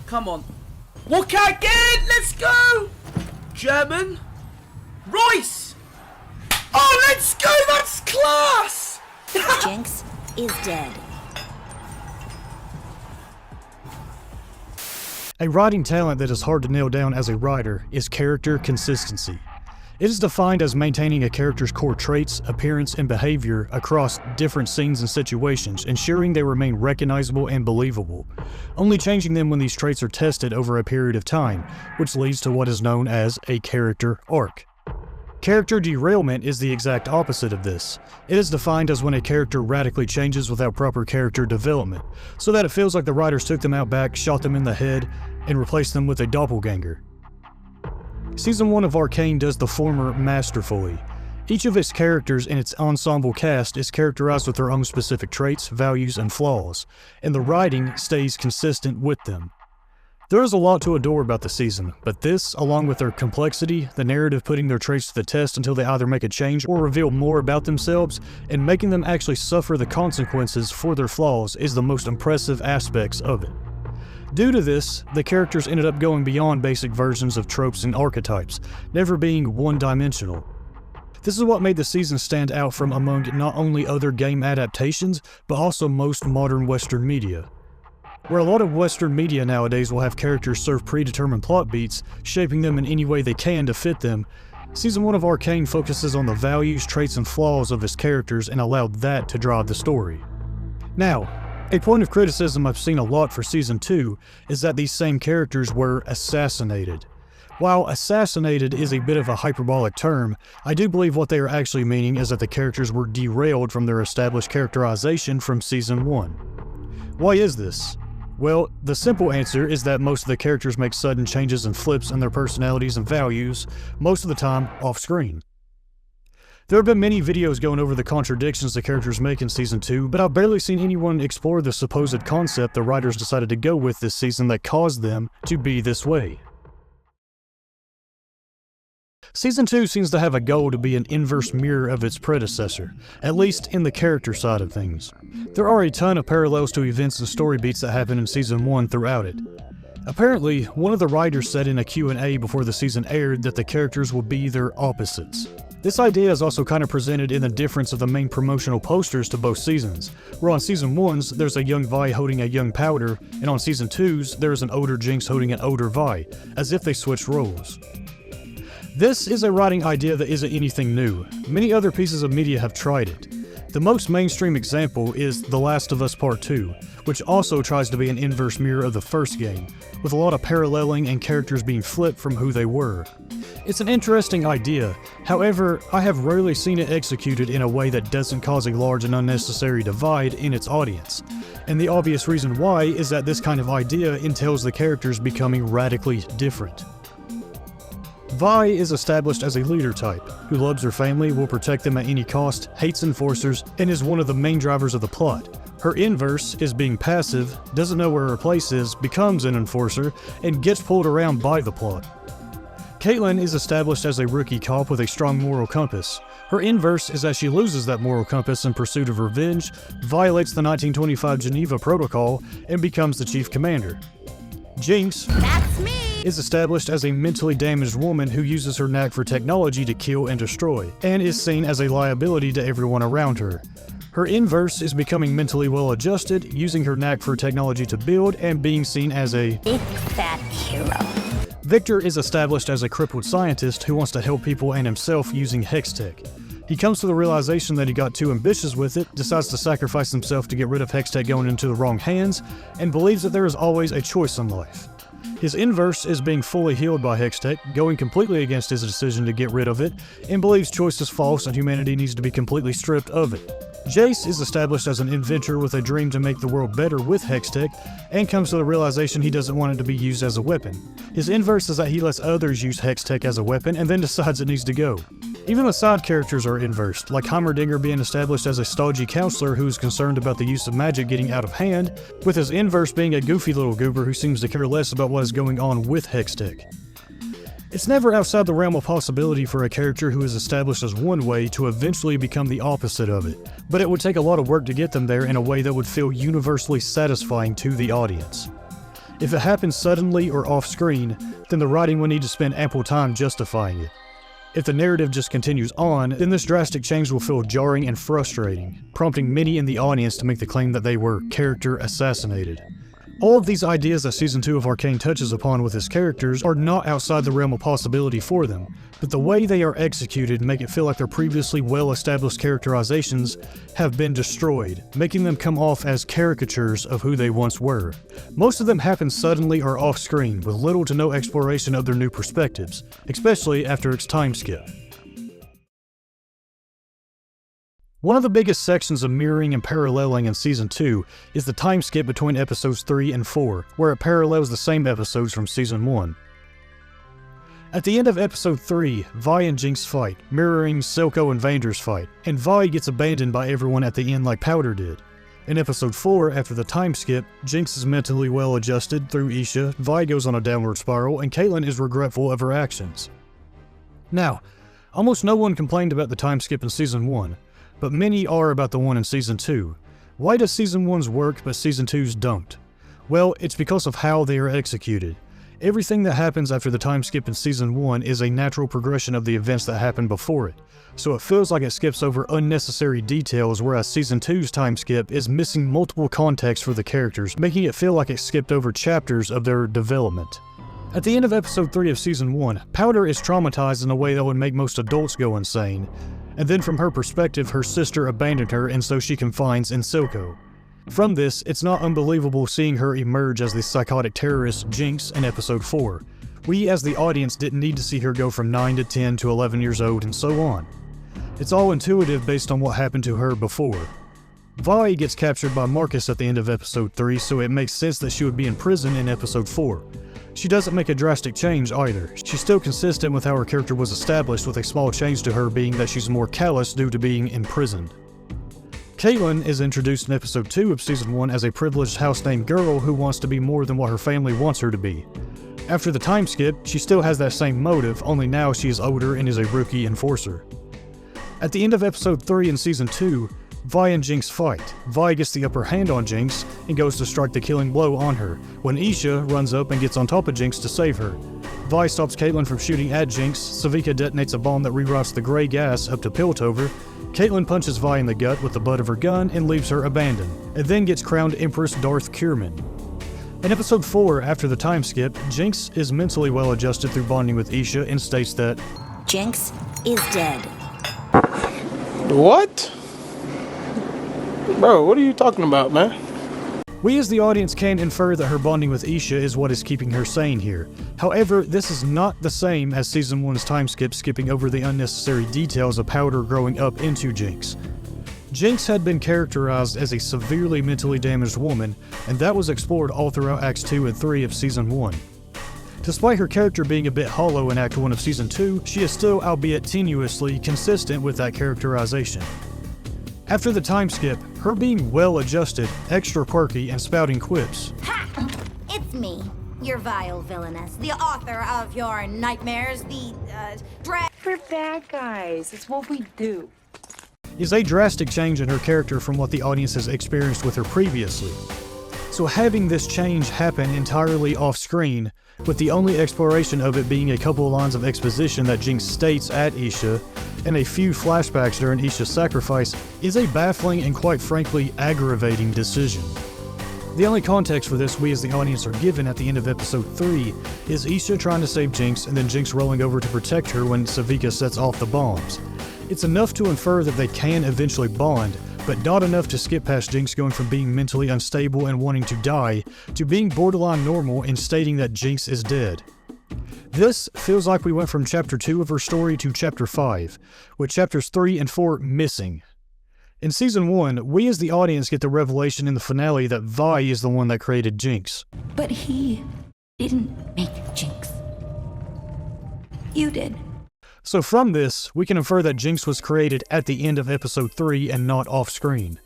Come on. Walk out again! Let's go! German. Royce! Oh, let's go! That's class! Jinx is dead. A writing talent that is hard to nail down as a writer is character consistency. It is defined as maintaining a character's core traits, appearance, and behavior across different scenes and situations, ensuring they remain recognizable and believable, only changing them when these traits are tested over a period of time, which leads to what is known as a character arc. Character derailment is the exact opposite of this. It is defined as when a character radically changes without proper character development, so that it feels like the writers took them out back, shot them in the head, and replaced them with a doppelganger. Season 1 of Arcane does the former masterfully. Each of its characters in its ensemble cast is characterized with their own specific traits, values, and flaws, and the writing stays consistent with them. There is a lot to adore about the season, but this, along with their complexity, the narrative putting their traits to the test until they either make a change or reveal more about themselves, and making them actually suffer the consequences for their flaws, is the most impressive aspects of it. Due to this, the characters ended up going beyond basic versions of tropes and archetypes, never being one-dimensional. This is what made the season stand out from among not only other game adaptations, but also most modern Western media. Where a lot of Western media nowadays will have characters serve predetermined plot beats, shaping them in any way they can to fit them, Season 1 of Arcane focuses on the values, traits, and flaws of its characters and allowed that to drive the story. Now, a point of criticism I've seen a lot for Season 2 is that these same characters were assassinated. While assassinated is a bit of a hyperbolic term, I do believe what they are actually meaning is that the characters were derailed from their established characterization from Season 1. Why is this? Well, the simple answer is that most of the characters make sudden changes and flips in their personalities and values, most of the time off-screen. There have been many videos going over the contradictions the characters make in Season 2, but I've barely seen anyone explore the supposed concept the writers decided to go with this season that caused them to be this way. Season 2 seems to have a goal to be an inverse mirror of its predecessor, at least in the character side of things. There are a ton of parallels to events and story beats that happen in Season 1 throughout it. Apparently, one of the writers said in a Q&A before the season aired that the characters would be their opposites. This idea is also kind of presented in the difference of the main promotional posters to both seasons, where on Season 1's there's a young Vi holding a young Powder, and on Season 2's there's an older Jinx holding an older Vi, as if they switched roles. This is a writing idea that isn't anything new. Many other pieces of media have tried it. The most mainstream example is The Last of Us Part 2, which also tries to be an inverse mirror of the first game, with a lot of paralleling and characters being flipped from who they were. It's an interesting idea, however, I have rarely seen it executed in a way that doesn't cause a large and unnecessary divide in its audience. And the obvious reason why is that this kind of idea entails the characters becoming radically different. Vi is established as a leader type, who loves her family, will protect them at any cost, hates enforcers, and is one of the main drivers of the plot. Her inverse is being passive, doesn't know where her place is, becomes an enforcer, and gets pulled around by the plot. Caitlyn is established as a rookie cop with a strong moral compass. Her inverse is that she loses that moral compass in pursuit of revenge, violates the 1925 Geneva Protocol, and becomes the chief commander. Jinx That's me! is established as a mentally damaged woman who uses her knack for technology to kill and destroy, and is seen as a liability to everyone around her. Her inverse is becoming mentally well-adjusted, using her knack for technology to build, and being seen as a Big fat hero. Victor is established as a crippled scientist who wants to help people and himself using hex tech. He comes to the realization that he got too ambitious with it, decides to sacrifice himself to get rid of hex tech going into the wrong hands, and believes that there is always a choice in life. His inverse is being fully healed by Hextech, going completely against his decision to get rid of it, and believes choice is false and humanity needs to be completely stripped of it. Jace is established as an inventor with a dream to make the world better with Hextech, and comes to the realization he doesn't want it to be used as a weapon. His inverse is that he lets others use Hextech as a weapon and then decides it needs to go. Even the side characters are inversed, like Heimerdinger being established as a stodgy counselor who is concerned about the use of magic getting out of hand, with his inverse being a goofy little goober who seems to care less about what is going on with Hextech. It's never outside the realm of possibility for a character who is established as one way to eventually become the opposite of it, but it would take a lot of work to get them there in a way that would feel universally satisfying to the audience. If it happens suddenly or off-screen, then the writing will need to spend ample time justifying it. If the narrative just continues on, then this drastic change will feel jarring and frustrating, prompting many in the audience to make the claim that they were character assassinated. All of these ideas that Season 2 of Arcane touches upon with its characters are not outside the realm of possibility for them, but the way they are executed make it feel like their previously well-established characterizations have been destroyed, making them come off as caricatures of who they once were. Most of them happen suddenly or off-screen, with little to no exploration of their new perspectives, especially after its time skip. One of the biggest sections of mirroring and paralleling in Season 2 is the time skip between episodes 3 and 4, where it parallels the same episodes from Season 1. At the end of episode 3, Vi and Jinx fight, mirroring Silco and Vander's fight, and Vi gets abandoned by everyone at the end like Powder did. In episode 4, after the time skip, Jinx is mentally well adjusted through Isha, Vi goes on a downward spiral, and Caitlyn is regretful of her actions. Now, almost no one complained about the time skip in Season 1, but many are about the one in Season 2. Why does Season 1's work but Season 2's don't? Well, it's because of how they are executed. Everything that happens after the time skip in Season 1 is a natural progression of the events that happened before it, so it feels like it skips over unnecessary details, whereas Season 2's time skip is missing multiple contexts for the characters, making it feel like it skipped over chapters of their development. At the end of episode 3 of Season 1, Powder is traumatized in a way that would make most adults go insane, and then from her perspective, her sister abandoned her and so she confines in Silco. From this, it's not unbelievable seeing her emerge as the psychotic terrorist Jinx in episode 4. We as the audience didn't need to see her go from 9 to 10 to 11 years old and so on. It's all intuitive based on what happened to her before. Vi gets captured by Marcus at the end of episode 3, so it makes sense that she would be in prison in episode 4. She doesn't make a drastic change either. She's still consistent with how her character was established, with a small change to her being that she's more callous due to being imprisoned. Caitlyn is introduced in episode 2 of Season 1 as a privileged house-named girl who wants to be more than what her family wants her to be. After the time skip, she still has that same motive, only now she is older and is a rookie enforcer. At the end of episode 3 in Season 2, Vi and Jinx fight. Vi gets the upper hand on Jinx and goes to strike the killing blow on her, when Isha runs up and gets on top of Jinx to save her. Vi stops Caitlyn from shooting at Jinx, Savika detonates a bomb that reroutes the gray gas up to Piltover, Caitlyn punches Vi in the gut with the butt of her gun and leaves her abandoned, and then gets crowned Empress Darth Kierman. In episode 4, after the time skip, Jinx is mentally well adjusted through bonding with Isha and states that Jinx is dead. What? Bro, what are you talking about, man? we as the audience can infer that her bonding with Isha is what is keeping her sane here. However, this is not the same as Season 1's time skip skipping over the unnecessary details of Powder growing up into Jinx. Jinx had been characterized as a severely mentally damaged woman, and that was explored all throughout Acts 2 and 3 of Season 1. Despite her character being a bit hollow in Act 1 of Season 2, she is still, albeit tenuously, consistent with that characterization. After the time skip, her being well-adjusted, extra quirky, and spouting quips. Ha! It's me, your vile villainess, the author of your nightmares, the, We're bad guys. It's what we do. Is a drastic change in her character from what the audience has experienced with her previously. So having this change happen entirely off-screen, with the only exploration of it being a couple lines of exposition that Jinx states at Isha, and a few flashbacks during Isha's sacrifice, is a baffling and quite frankly aggravating decision. The only context for this we as the audience are given at the end of episode 3 is Isha trying to save Jinx and then Jinx rolling over to protect her when Savika sets off the bombs. It's enough to infer that they can eventually bond, but not enough to skip past Jinx going from being mentally unstable and wanting to die, to being borderline normal and stating that Jinx is dead. This feels like we went from Chapter 2 of her story to Chapter 5, with Chapters 3 and 4 missing. In Season 1, we as the audience get the revelation in the finale that Vi is the one that created Jinx. But he didn't make Jinx. You did. So from this, we can infer that Jinx was created at the end of episode 3 and not off-screen.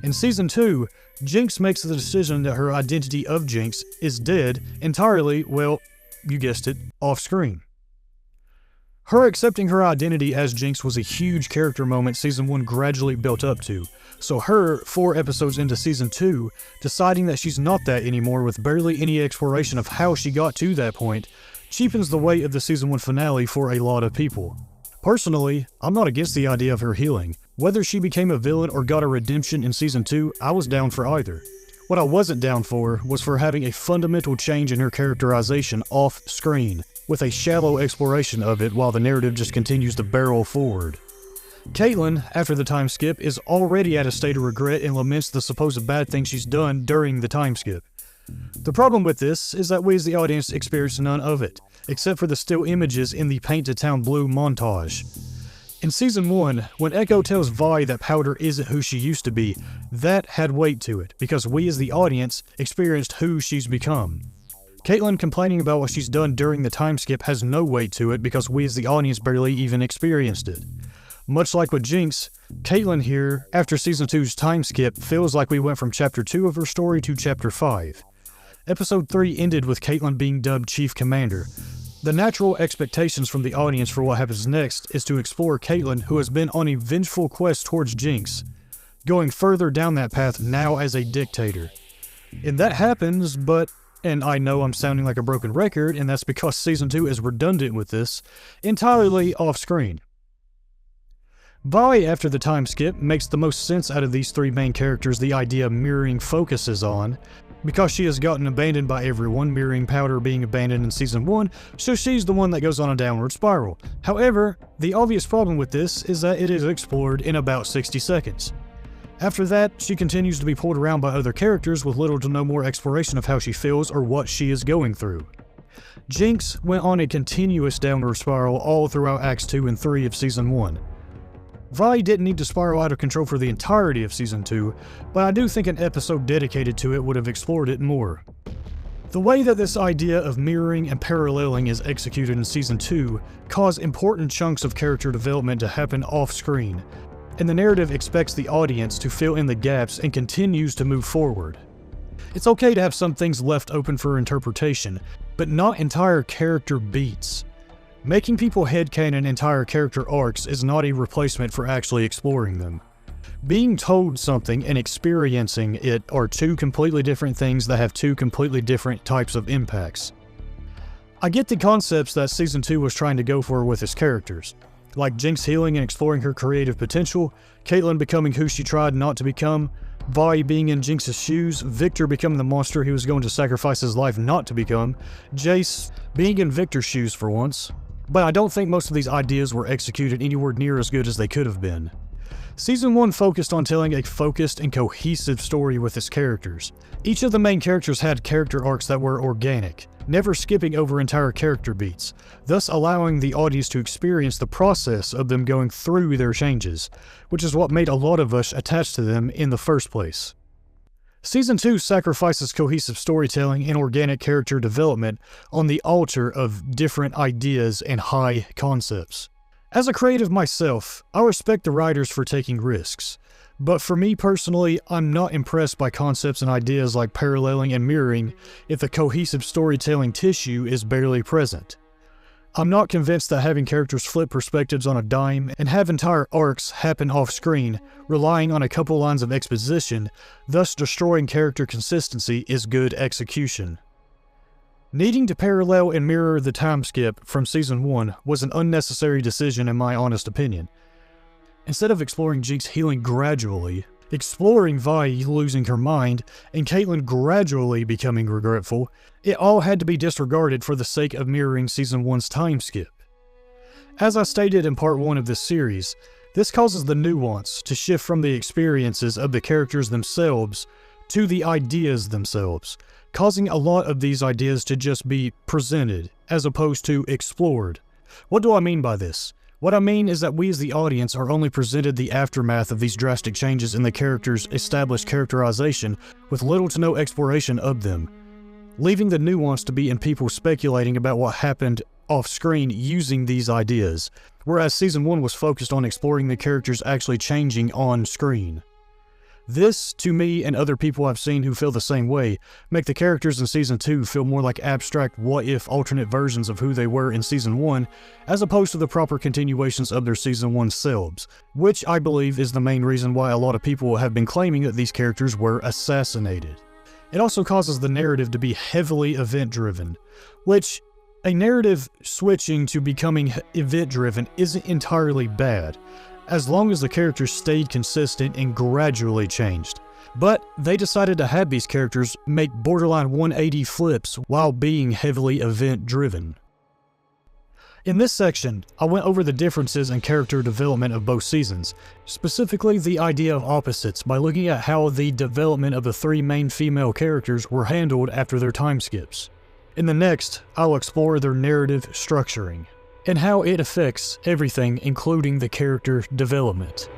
In Season 2, Jinx makes the decision that her identity of Jinx is dead entirely, well, you guessed it, off-screen. Her accepting her identity as Jinx was a huge character moment Season 1 gradually built up to, so her, 4 episodes into Season 2, deciding that she's not that anymore with barely any exploration of how she got to that point, cheapens the weight of the Season 1 finale for a lot of people. Personally, I'm not against the idea of her healing. Whether she became a villain or got a redemption in Season 2, I was down for either. What I wasn't down for was for having a fundamental change in her characterization off-screen, with a shallow exploration of it while the narrative just continues to barrel forward. Caitlyn, after the time skip, is already at a state of regret and laments the supposed bad things she's done during the time skip. The problem with this is that we as the audience experience none of it, except for the still images in the Paint the Town Blue montage. In Season 1, when Echo tells Vi that Powder isn't who she used to be, that had weight to it, because we as the audience experienced who she's become. Caitlyn complaining about what she's done during the time skip has no weight to it because we as the audience barely even experienced it. Much like with Jinx, Caitlyn here, after Season 2's time skip, feels like we went from Chapter 2 of her story to Chapter 5. Episode 3 ended with Caitlyn being dubbed Chief Commander. The natural expectations from the audience for what happens next is to explore Caitlyn, who has been on a vengeful quest towards Jinx, going further down that path now as a dictator. And that happens, but, and I know I'm sounding like a broken record, and that's because Season 2 is redundant with this, entirely off-screen. Vi, after the time skip, makes the most sense out of these 3 main characters the idea mirroring focuses on, because she has gotten abandoned by everyone, mirroring Powder being abandoned in Season 1, so she's the one that goes on a downward spiral. However, the obvious problem with this is that it is explored in about 60 seconds. After that, she continues to be pulled around by other characters with little to no more exploration of how she feels or what she is going through. Jinx went on a continuous downward spiral all throughout Acts 2 and 3 of Season 1. Vi didn't need to spiral out of control for the entirety of Season 2, but I do think an episode dedicated to it would have explored it more. The way that this idea of mirroring and paralleling is executed in Season 2 caused important chunks of character development to happen off-screen, and the narrative expects the audience to fill in the gaps and continues to move forward. It's okay to have some things left open for interpretation, but not entire character beats. Making people headcanon entire character arcs is not a replacement for actually exploring them. Being told something and experiencing it are 2 completely different things that have 2 completely different types of impacts. I get the concepts that Season 2 was trying to go for with its characters, like Jinx healing and exploring her creative potential, Caitlyn becoming who she tried not to become, Vi being in Jinx's shoes, Victor becoming the monster he was going to sacrifice his life not to become, Jace being in Victor's shoes for once. But I don't think most of these ideas were executed anywhere near as good as they could have been. Season 1 focused on telling a focused and cohesive story with its characters. Each of the main characters had character arcs that were organic, never skipping over entire character beats, thus allowing the audience to experience the process of them going through their changes, which is what made a lot of us attached to them in the first place. Season 2 sacrifices cohesive storytelling and organic character development on the altar of different ideas and high concepts. As a creative myself, I respect the writers for taking risks, but for me personally, I'm not impressed by concepts and ideas like paralleling and mirroring if the cohesive storytelling tissue is barely present. I'm not convinced that having characters flip perspectives on a dime and have entire arcs happen off-screen, relying on a couple lines of exposition, thus destroying character consistency, is good execution. Needing to parallel and mirror the time skip from Season 1 was an unnecessary decision in my honest opinion. Instead of exploring Jinx healing gradually, exploring Vi losing her mind, and Caitlyn gradually becoming regretful, it all had to be disregarded for the sake of mirroring Season 1's time skip. As I stated in Part 1 of this series, this causes the nuance to shift from the experiences of the characters themselves to the ideas themselves, causing a lot of these ideas to just be presented, as opposed to explored. What do I mean by this? What I mean is that we as the audience are only presented the aftermath of these drastic changes in the characters' established characterization with little to no exploration of them, leaving the nuance to be in people speculating about what happened off-screen using these ideas, whereas Season 1 was focused on exploring the characters actually changing on-screen. This, to me and other people I've seen who feel the same way, make the characters in Season 2 feel more like abstract what-if alternate versions of who they were in Season 1, as opposed to the proper continuations of their Season 1 selves, which I believe is the main reason why a lot of people have been claiming that these characters were assassinated. It also causes the narrative to be heavily event-driven, which a narrative switching to becoming event-driven isn't entirely bad, as long as the characters stayed consistent and gradually changed. But they decided to have these characters make borderline 180 flips while being heavily event-driven. In this section, I went over the differences in character development of both seasons, specifically the idea of opposites by looking at how the development of the three main female characters were handled after their time skips. In the next, I'll explore their narrative structuring and how it affects everything, including the character development.